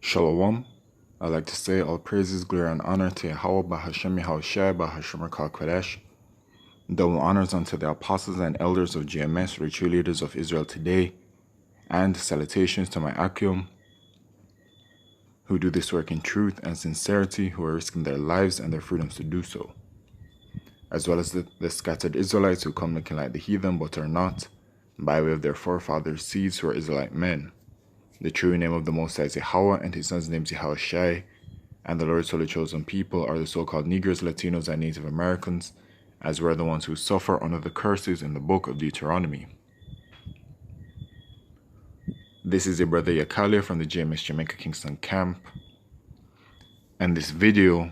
Shalom. I'd like to say all praises, glory, and honor to YAHAWAH, Hashem, Yahawashi, Hashem, Kodesh. Double honors unto the apostles and elders of GMS, the true leaders of Israel today, and salutations to my Akim, who do this work in truth and sincerity, who are risking their lives and their freedoms to do so, as well as the scattered Israelites who come looking like the heathen but are not, by way of their forefathers' seeds who are Israelite men. The true name of the Most High is YAHAWAH, and his son's name is YAHAWASHI, and the Lord's holy chosen people are the so-called Negroes, Latinos, and Native Americans, as we're the ones who suffer under the curses in the book of Deuteronomy. This is your brother Yakalia from the GMS Jamaica Kingston camp, and this video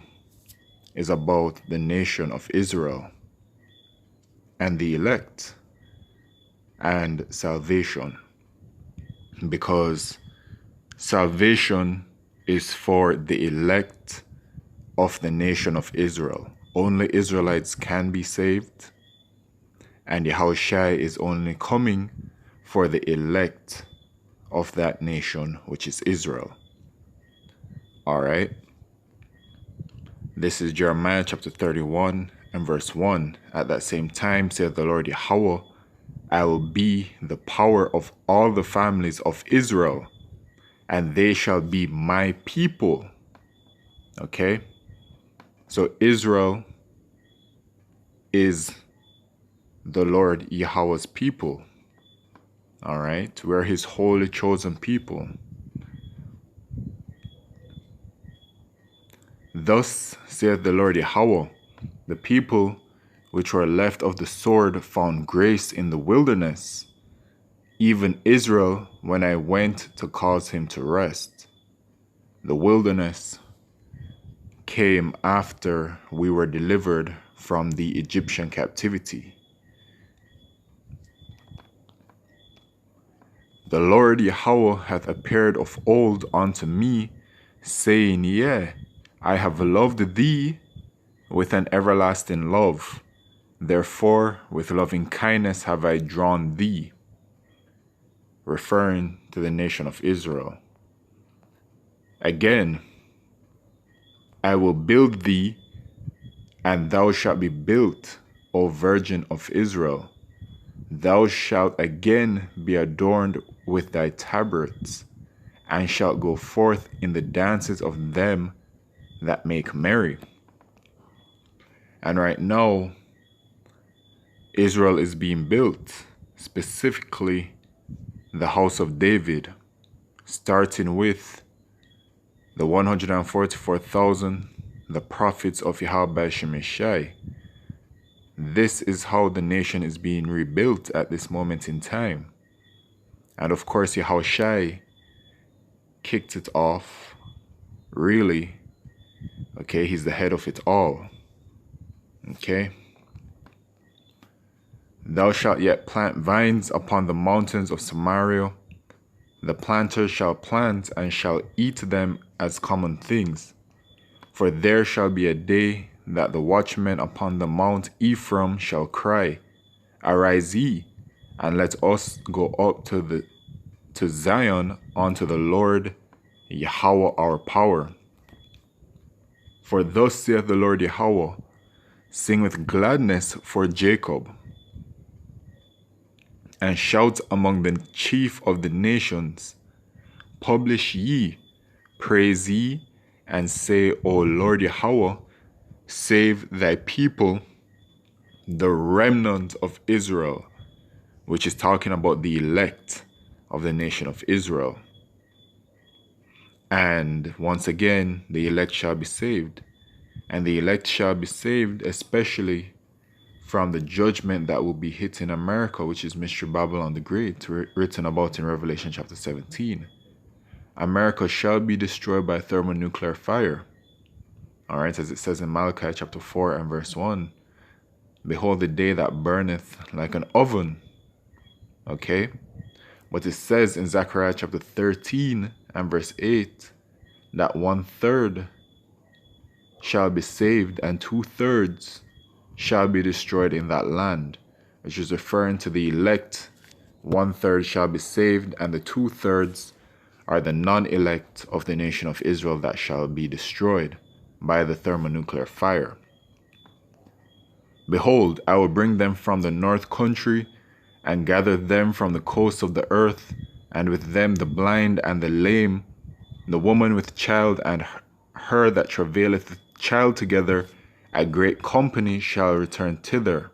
is about the nation of Israel and the elect and salvation, because salvation is for the elect of the nation of Israel. Only Israelites can be saved, and YAHAWASHI is only coming for the elect of that nation, which is Israel. Alright, this is Jeremiah chapter 31 and verse 1. At that same time, saith the Lord YAHAWAH, I will be the power of all the families of Israel, and they shall be my people. Okay? So Israel is the Lord Yahweh's people. Alright? We're his holy chosen people. Thus saith the Lord YAHAWAH, the people which were left of the sword found grace in the wilderness, even Israel when I went to cause him to rest. The wilderness came after we were delivered from the Egyptian captivity. The Lord YAHAWAH hath appeared of old unto me, saying, Yea, I have loved thee with an everlasting love. Therefore, with loving kindness have I drawn thee. Referring to the nation of Israel. Again, I will build thee, and thou shalt be built, O Virgin of Israel. Thou shalt again be adorned with thy tabrets, and shalt go forth in the dances of them that make merry. And right now, Israel is being built, specifically the house of David, starting with the 144,000, the prophets of Yahweh Shemeshai. This is how the nation is being rebuilt at this moment in time. And of course, YAHAWASHI kicked it off, really. Okay, he's the head of it all. Okay. Thou shalt yet plant vines upon the mountains of Samaria. The planters shall plant and shall eat them as common things. For there shall be a day that the watchmen upon the Mount Ephraim shall cry, Arise ye, and let us go up to Zion unto the Lord YAHAWAH our power. For thus saith the Lord YAHAWAH, Sing with gladness for Jacob, and shout among the chief of the nations. Publish ye, praise ye, and say, O Lord YAHAWAH, save thy people, the remnant of Israel, which is talking about the elect of the nation of Israel. And once again, the elect shall be saved. And the elect shall be saved, especially from the judgment that will be hitting America, which is Mystery Babylon the Great, written about in Revelation chapter 17. America shall be destroyed by thermonuclear fire. Alright, as it says in Malachi chapter 4 and verse 1. Behold the day that burneth like an oven. Okay? But it says in Zechariah chapter 13 and verse 8 that 1/3 shall be saved and 2/3 shall be destroyed in that land, which is referring to the elect. 1/3 shall be saved and the 2/3 are the non-elect of the nation of Israel that shall be destroyed by the thermonuclear fire. Behold, I will bring them from the north country, and gather them from the coasts of the earth, and with them the blind and the lame, the woman with child, and her that travaileth with child together. A great company shall return thither.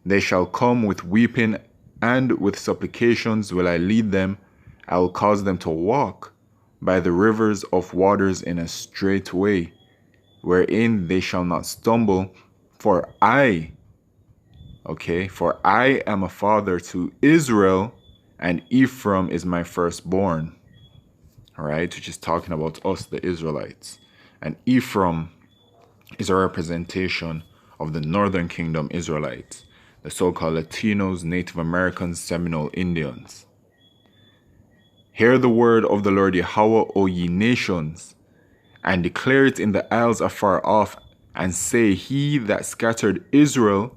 They shall come with weeping, and with supplications will I lead them. I will cause them to walk by the rivers of waters in a straight way, wherein they shall not stumble. For I am a father to Israel, and Ephraim is my firstborn. All right, which is talking about us, the Israelites. And Ephraim is a representation of the northern kingdom Israelites, the so-called Latinos, Native Americans, Seminole Indians. Hear the word of the Lord Yahawah, O ye nations, and declare it in the isles afar off, and say, He that scattered Israel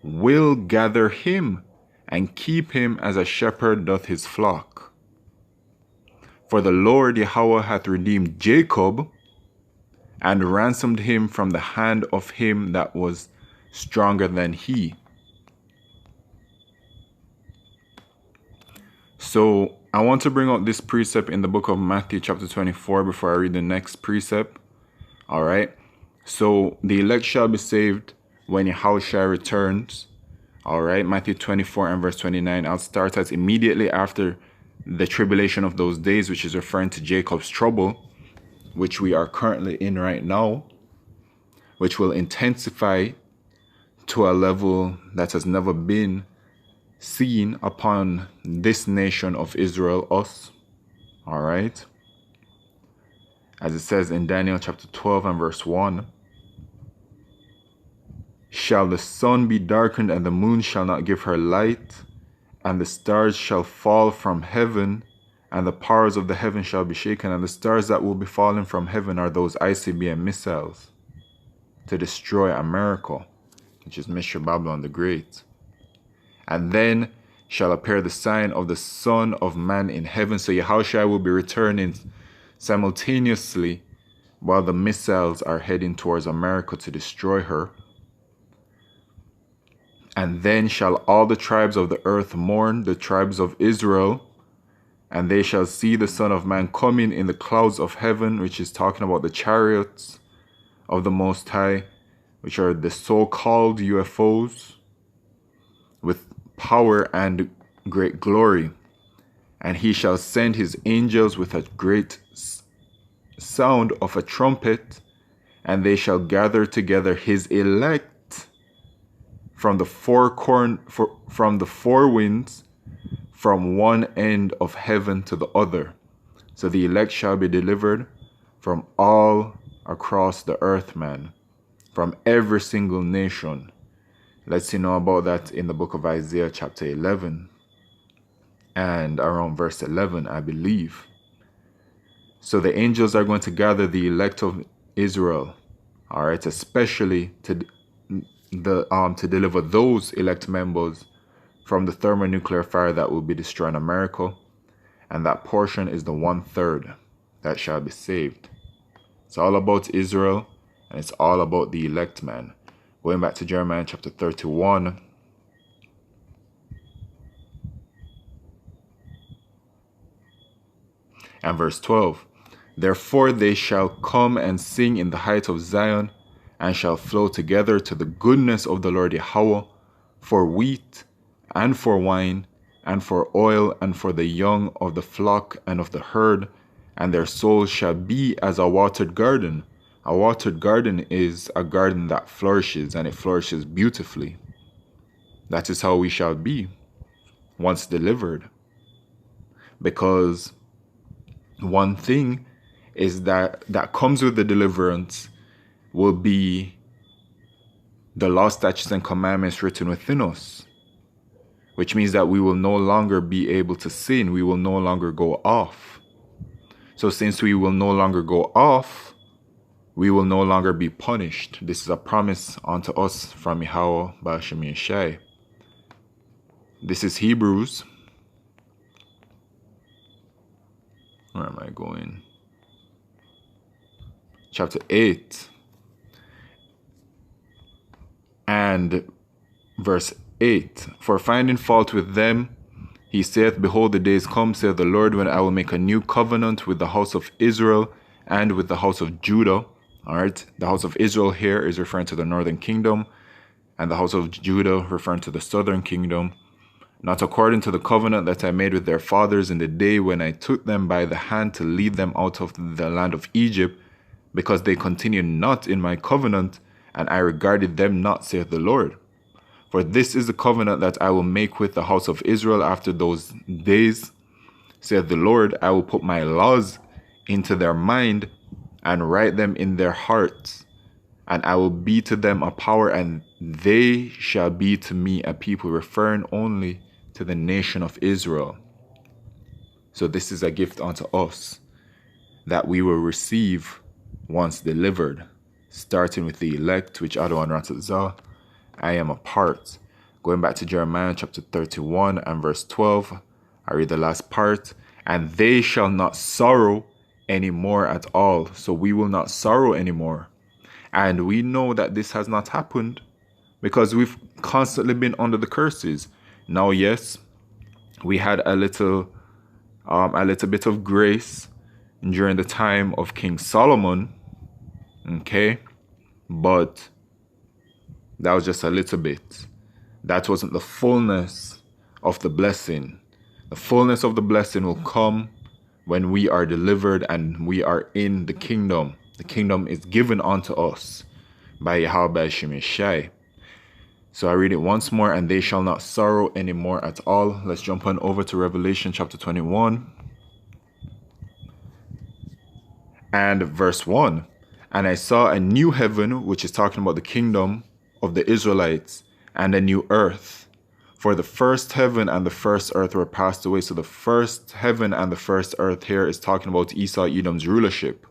will gather him, and keep him as a shepherd doth his flock. For the Lord Yahawah hath redeemed Jacob, and ransomed him from the hand of him that was stronger than he. So I want to bring out this precept in the book of Matthew chapter 24 before I read the next precept. All right. So the elect shall be saved when Yahushua returns. All right. Matthew 24 and verse 29. I'll start at immediately after the tribulation of those days, which is referring to Jacob's trouble, which we are currently in right now, which will intensify to a level that has never been seen upon this nation of Israel, us. All right. As it says in Daniel chapter 12 and verse 1, shall the sun be darkened, and the moon shall not give her light, and the stars shall fall from heaven, and the powers of the heaven shall be shaken. And the stars that will be falling from heaven are those ICBM missiles to destroy America, which is Mr. Babylon the Great. And then shall appear the sign of the Son of Man in heaven. So Yahushua will be returning simultaneously while the missiles are heading towards America to destroy her. And then shall all the tribes of the earth mourn, the tribes of Israel, and they shall see the Son of Man coming in the clouds of heaven, which is talking about the chariots of the Most High, which are the so-called UFOs, with power and great glory. And he shall send his angels with a great sound of a trumpet, and they shall gather together his elect from the four winds, from one end of heaven to the other. So the elect shall be delivered from all across the earth, man, from every single nation. Let's see know about that in the book of Isaiah chapter 11 and around verse 11, I believe. So the angels are going to gather the elect of Israel, all right, especially to deliver those elect members from the thermonuclear fire that will be destroying America. And that portion is the 1/3 that shall be saved. It's all about Israel, and it's all about the elect, man. Going back to Jeremiah chapter 31. And verse 12. Therefore they shall come and sing in the height of Zion, and shall flow together to the goodness of the Lord Yahawah, for wheat, and for wine, and for oil, and for the young of the flock and of the herd, and their souls shall be as a watered garden. A watered garden is a garden that flourishes, and it flourishes beautifully. That is how we shall be once delivered. Because one thing is that comes with the deliverance will be the law, statutes, and commandments written within us, which means that we will no longer be able to sin. We will no longer go off. So since we will no longer go off, we will no longer be punished. This is a promise unto us from Yahawah Ba'ashem Yeshai. This is Hebrews Where am I going? Chapter 8 and verse 8. For finding fault with them, he saith, Behold, the days come, saith the Lord, when I will make a new covenant with the house of Israel and with the house of Judah. All right, the house of Israel here is referring to the northern kingdom, and the house of Judah referring to the southern kingdom. Not according to the covenant that I made with their fathers in the day when I took them by the hand to lead them out of the land of Egypt, because they continued not in my covenant, and I regarded them not, saith the Lord. For this is the covenant that I will make with the house of Israel after those days, saith the Lord. I will put my laws into their mind and write them in their hearts, and I will be to them a power, and they shall be to me a people, referring only to the nation of Israel. So this is a gift unto us that we will receive once delivered, starting with the elect, which Adawan Ratazah, I am a part. Going back to Jeremiah chapter 31 and verse 12, I read the last part. And they shall not sorrow anymore at all. So we will not sorrow anymore. And we know that this has not happened because we've constantly been under the curses. Now, yes, we had a little bit of grace during the time of King Solomon. Okay, but that was just a little bit. That wasn't the fullness of the blessing. The fullness of the blessing will come when we are delivered and we are in the kingdom. The kingdom is given unto us by YAHAWAH Shemeshai. So I read it once more. And they shall not sorrow anymore at all. Let's jump on over to Revelation chapter 21 and verse 1. And I saw a new heaven, which is talking about the kingdom of the Israelites, and a new earth. For the first heaven and the first earth were passed away. So the first heaven and the first earth here is talking about Esau, Edom's rulership.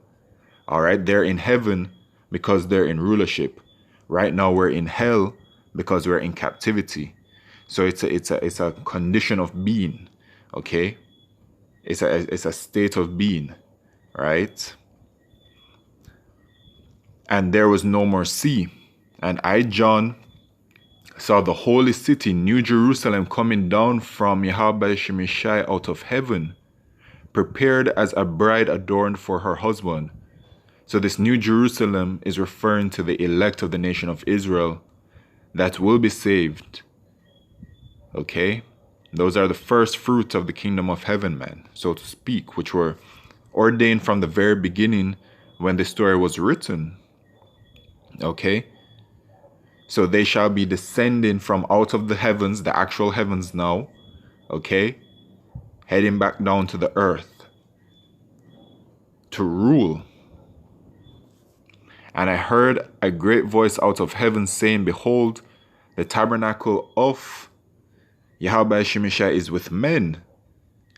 All right, they're in heaven because they're in rulership. Right now we're in hell because we're in captivity. So it's a condition of being. Okay, it's a state of being, right? And there was no more sea. And I, John, saw the holy city, New Jerusalem, coming down from YAHAWAH Shemeshai out of heaven, prepared as a bride adorned for her husband. So this New Jerusalem is referring to the elect of the nation of Israel that will be saved. Okay? Those are the first fruits of the kingdom of heaven, man, so to speak, which were ordained from the very beginning when the story was written. Okay? So they shall be descending from out of the heavens, the actual heavens now, okay, heading back down to the earth to rule. And I heard a great voice out of heaven saying, Behold, the tabernacle of YAHAWAH Shemeshai is with men,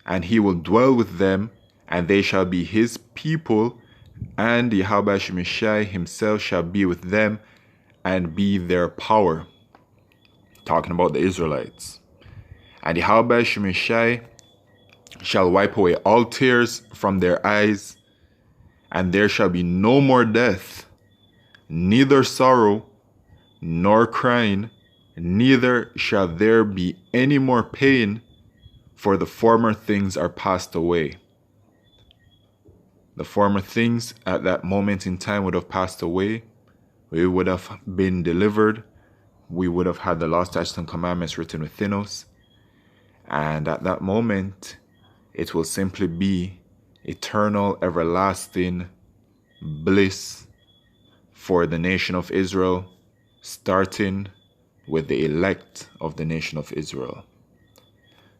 and he will dwell with them, and they shall be his people, and YAHAWAH Shemeshai himself shall be with them, and be their power. Talking about the Israelites. And YAHAWAH Shemeshai shall wipe away all tears from their eyes, and there shall be no more death, neither sorrow, nor crying, neither shall there be any more pain, for the former things are passed away. The former things at that moment in time would have passed away. We would have been delivered. We would have had the law, statutes, and commandments written within us. And at that moment, it will simply be eternal, everlasting bliss for the nation of Israel, starting with the elect of the nation of Israel.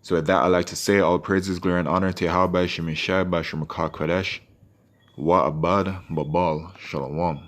So with that, I'd like to say all praises, glory, and honor to YAHAWAH Shemeshai Bashar Kodesh. Wa abad babal shalom.